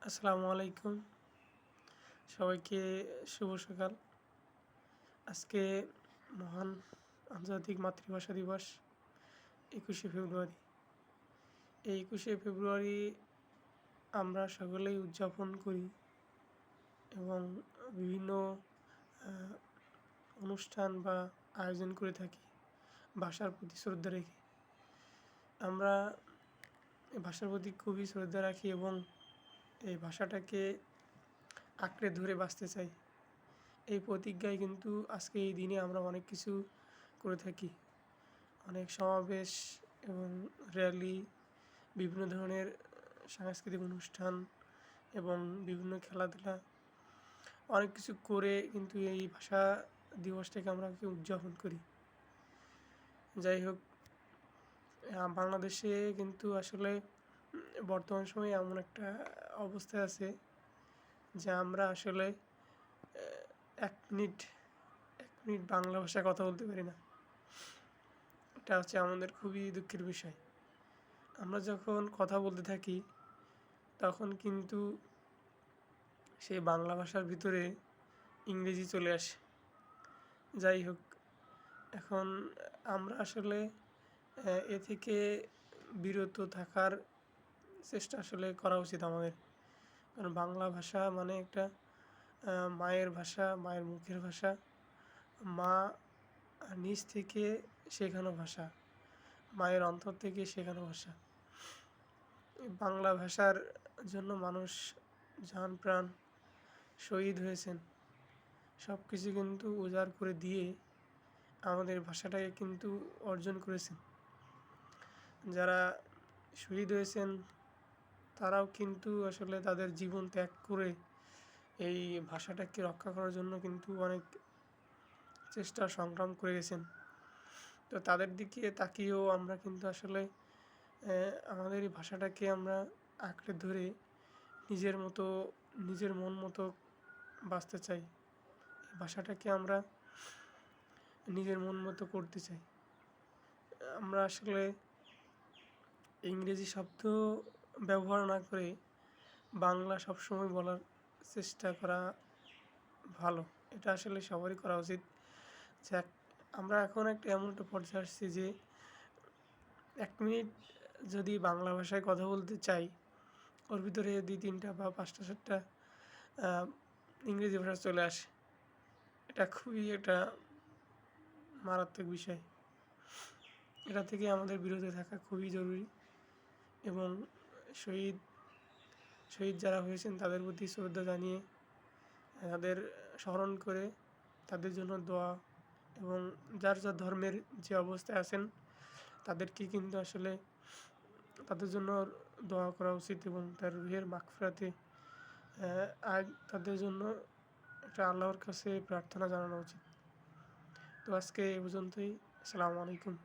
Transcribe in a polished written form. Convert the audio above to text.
আসসালামু আলাইকুম। সবাইকে শুভ সকাল। আজকে মহান আন্তর্জাতিক মাতৃভাষা দিবস ২১শে ফেব্রুয়ারি। এই ২১শে ফেব্রুয়ারি আমরা সকলেই উদযাপন করি এবং বিভিন্ন আ অনুষ্ঠান বা আয়োজন করে থাকি ভাষার প্রতি শ্রদ্ধা রেখে। আমরা এই ভাষার প্রতি খুবই শ্রদ্ধা রাখি এবং এই ভাষাটাকে আঁকড়ে ধরে বাঁচতে চাই। এই প্রতিজ্ঞায় কিন্তু আজকে এই দিনে আমরা অনেক কিছু করে থাকি। অনেক সমাবেশ এবং র্যালি, বিভিন্ন ধরনের সাংস্কৃতিক অনুষ্ঠান এবং বিভিন্ন খেলাধুলা অনেক কিছু করে কিন্তু এই ভাষা দিবসটাকে আমরা উদযাপন করি। যাই হোক, বাংলাদেশে কিন্তু আসলে বর্তমান সময়ে এমন একটা অবস্থায় আছে যে আমরা আসলে ১ মিনিট ১ মিনিট বাংলা ভাষায় কথা বলতে পারি না। এটা হচ্ছে আমাদের খুবই দুঃখের বিষয়। আমরা যখন কথা বলতে থাকি তখন কিন্তু সেই বাংলা ভাষার ভিতরে ইংরেজি চলে আসে। যাই হোক, এখন আমরা আসলে এ থেকে বিরত থাকার চেষ্টা আসলে করা উচিত আমাদের। কারণ বাংলা ভাষা মানে একটা মায়ের ভাষা, মায়ের মুখের ভাষা, মা নিজ থেকে শেখানো ভাষা, মায়ের অন্তর থেকে শেখানো ভাষা। এই বাংলা ভাষার জন্য মানুষ জান প্রাণ শহীদ হয়েছেন। সব কিছু কিন্তু উজাড় করে দিয়ে আমাদের ভাষাটাকে কিন্তু অর্জন করেছেন। যারা শহীদ হয়েছেন তারাও কিন্তু আসলে তাদের জীবন ত্যাগ করে এই ভাষাটাকে রক্ষা করার জন্য কিন্তু অনেক চেষ্টা সংগ্রাম করে গেছেন। তো তাদের দিকে তাকিয়েও আমরা কিন্তু আসলে আমাদের এই ভাষাটাকে আমরা আঁকড়ে ধরে নিজের মতো, নিজের মন মতো বাঁচতে চাই। এই ভাষাটাকে আমরা নিজের মন মতো করতে চাই। আমরা আসলে ইংরেজি শব্দ ব্যবহার না করে বাংলা সবসময় বলার চেষ্টা করা ভালো। এটা আসলে সবারই করা উচিত। যাক, আমরা এখন এমন একটা পর্যায়ে আসছি যে ১ মিনিট যদি বাংলা ভাষায় কথা বলতে চাই, ওর ভিতরে ২-৩টা বা ৫টা-৭টা আ ইংরেজি ভাষা চলে আসে। এটা খুবই একটা মারাত্মক বিষয়। এটা থেকে আমাদের বিরত থাকা খুবই জরুরি এবং শহীদ শহীদ যারা হয়েছেন তাদের প্রতি শ্রদ্ধা জানিয়ে তাদের স্মরণ করে তাদের জন্য দোয়া এবং যার যার ধর্মের যে অবস্থায় আছেন তাদেরকে কিন্তু আসলে তাদের জন্য দোয়া করা উচিত এবং তার রুহের মাগফিরাতে তাদের জন্য একটা আল্লাহর কাছে প্রার্থনা জানানো উচিত। তো আজকে এই পর্যন্তই। আসসালামু আলাইকুম।